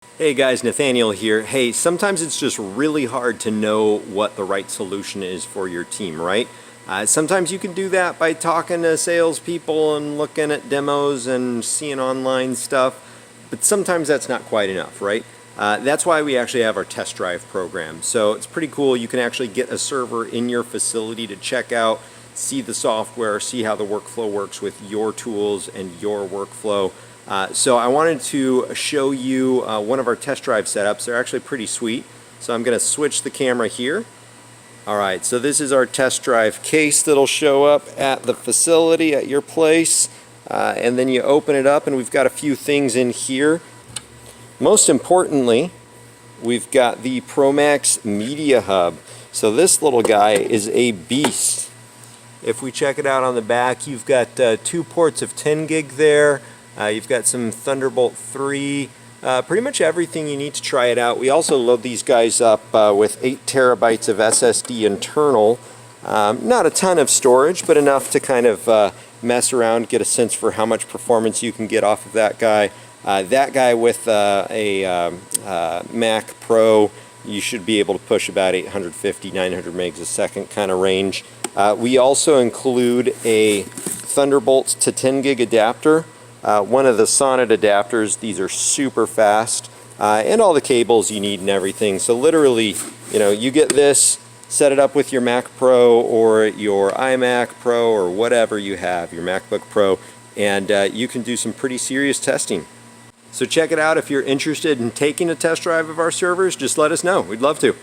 Hey guys, Nathaniel here. Hey, sometimes it's just really hard to know what the right solution is for your team, right? Sometimes you can do that by talking to salespeople and looking at demos and seeing online stuff, but sometimes that's not quite enough, right? That's why we actually have our test drive program. So it's pretty cool. You can actually get a server in your facility to check out, see the software, see how the workflow works with your tools and your workflow. So I wanted to show you one of our test drive setups. They're actually pretty sweet. So I'm going to switch the camera here. Alright, so this is our test drive case that'll show up at the facility at your place. And then you open it up and we've got a few things in here. Most importantly, we've got the ProMAX MediaHub. So this little guy is a beast. If we check it out on the back, you've got 2 ports of 10 gig there. You've got some Thunderbolt 3, pretty much everything you need to try it out. We also load these guys up with 8 terabytes of SSD internal. Not a ton of storage, but enough to kind of mess around, get a sense for how much performance you can get off of that guy. That guy with a Mac Pro, you should be able to push about 850, 900 megs a second kind of range. We also include a Thunderbolt to 10 gig adapter. One of the Sonnet adapters. These are super fast, and all the cables you need and everything. So literally, you get this, set it up with your Mac Pro or your iMac Pro or whatever you have, your MacBook Pro, and you can do some pretty serious testing. So check it out. If you're interested in taking a test drive of our servers, just let us know. We'd love to.